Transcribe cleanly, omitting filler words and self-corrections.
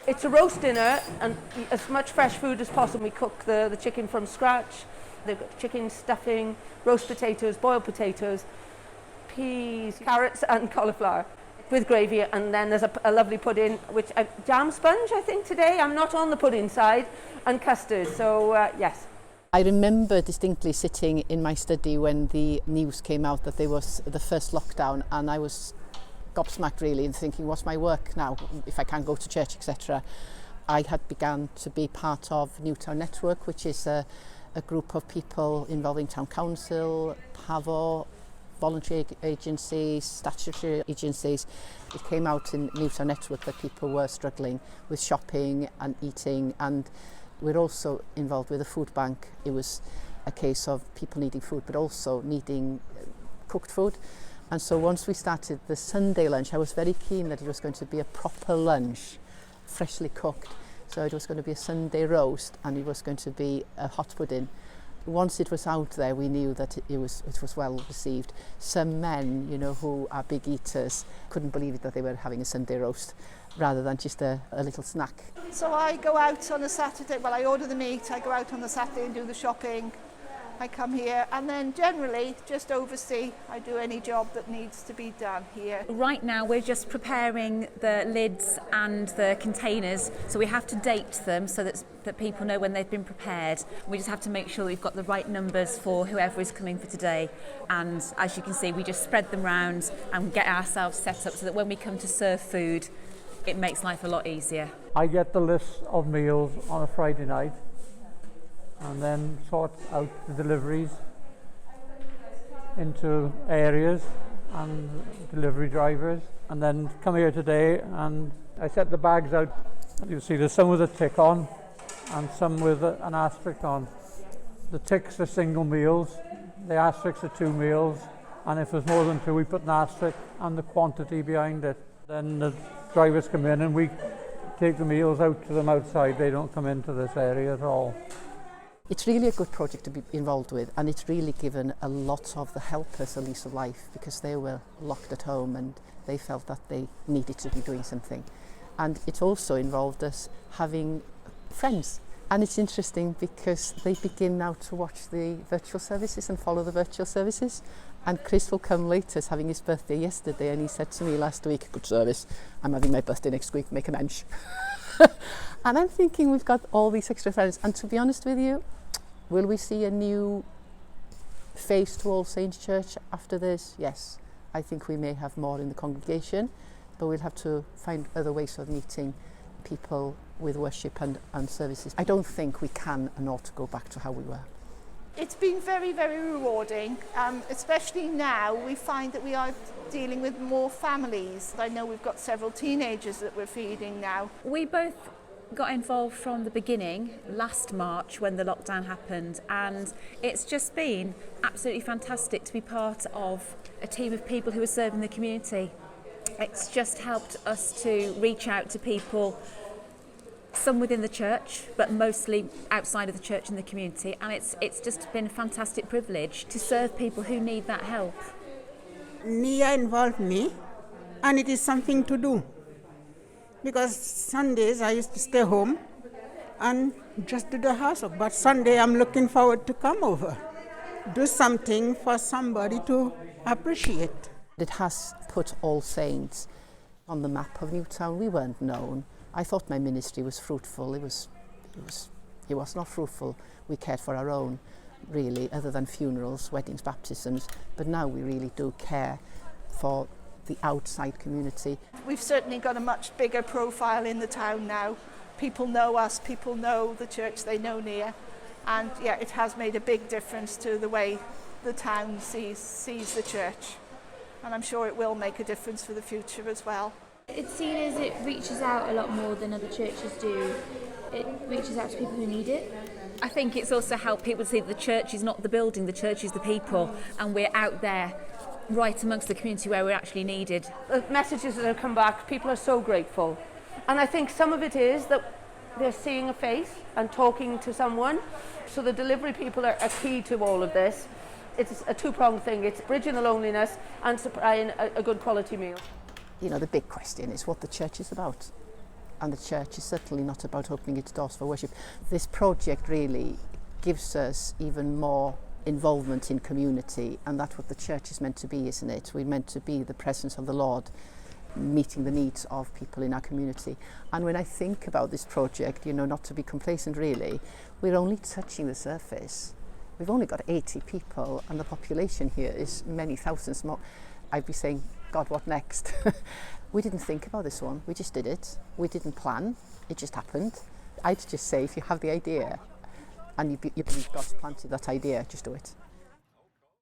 It's a roast dinner and as much fresh food as possible. We cook the chicken from scratch. They've got chicken stuffing, roast potatoes, boiled potatoes, peas, carrots and cauliflower with gravy, and then there's a lovely pudding, which jam sponge I think today. I'm not on the pudding side, and custard, so yes. I remember distinctly sitting in my study when the news came out that there was the first lockdown, and I was gobsmacked really and thinking, what's my work now if I can't go to church, etc. I had begun to be part of Newtown Network, which is a group of people involving Town Council, PAVO, voluntary agencies, statutory agencies. It came out in Newtown Network that people were struggling with shopping and eating, and we're also involved with a food bank. It was a case of people needing food but also needing cooked food. And so once we started the Sunday lunch, I was very keen that it was going to be a proper lunch, freshly cooked. So it was going to be a Sunday roast and it was going to be a hot pudding. Once it was out there, we knew that it was well received. Some men, who are big eaters, couldn't believe it that they were having a Sunday roast rather than just a little snack. So I go out on a Saturday, I order the meat, I go out on the Saturday and do the shopping. I come here and then generally just oversee. I do any job that needs to be done here. Right now we're just preparing the lids and the containers, so we have to date them so that people know when they've been prepared. We just have to make sure that we've got the right numbers for whoever is coming for today, and as you can see we just spread them round and get ourselves set up so that when we come to serve food it makes life a lot easier. I get the list of meals on a Friday night and then sort out the deliveries into areas and delivery drivers, and then come here today and I set the bags out. You'll see there's some with a tick on and some with an asterisk on. The ticks are single meals, the asterisks are 2 meals, and if there's more than 2 we put an asterisk and the quantity behind it. Then the drivers come in and we take the meals out to them outside. They don't come into this area at all. It's really a good project to be involved with, and it's really given a lot of the helpers a lease of life because they were locked at home and they felt that they needed to be doing something. And it also involved us having friends. And it's interesting because they begin now to watch the virtual services and follow the virtual services. And Chris will come later, having his birthday yesterday, and he said to me last week, good service, I'm having my birthday next week, make a mensch. And I'm thinking we've got all these extra friends. And to be honest with you, will we see a new face to All Saints Church after this? Yes. I think we may have more in the congregation, but we'll have to find other ways of meeting people with worship and services. I don't think we can and ought to go back to how we were. It's been very, very rewarding, especially now we find that we are dealing with more families. I know we've got several teenagers that we're feeding now. We both got involved from the beginning last March when the lockdown happened, and it's just been absolutely fantastic to be part of a team of people who are serving the community. It's just helped us to reach out to people, some within the church, but mostly outside of the church in the community, and it's just been a fantastic privilege to serve people who need that help. Nia involved me, and it is something to do. Because Sundays I used to stay home and just do the housework, but Sunday I'm looking forward to come over, do something for somebody to appreciate. It has put All Saints on the map of Newtown. We weren't known. I thought my ministry was fruitful. It was not fruitful. We cared for our own, really, other than funerals, weddings, baptisms. But now we really do care for the outside community. We've certainly got a much bigger profile in the town now. People know us, people know the church, they know Nia. And yeah, it has made a big difference to the way the town sees the church. And I'm sure it will make a difference for the future as well. It's seen as it reaches out a lot more than other churches do. It reaches out to people who need it. I think it's also helped people see that the church is not the building, the church is the people, and we're out there right amongst the community where we're actually needed. The messages that have come back, people are so grateful. And I think some of it is that they're seeing a face and talking to someone. So the delivery people are key to all of this. It's a two-pronged thing. It's bridging the loneliness and supplying a good quality meal. You know, the big question is what the church is about. and the church is certainly not about opening its doors for worship. This project really gives us even more involvement in community, and that's what the church is meant to be, isn't it? We're meant to be the presence of the Lord, meeting the needs of people in our community. And when I think about this project, you know, not to be complacent really, we're only touching the surface. We've only got 80 people and the population here is many thousands more. I'd be saying, God, what next? We didn't think about this one, we just did it. We didn't plan, it just happened. I'd just say, if you have the idea and you believe God's planted that idea, just do it.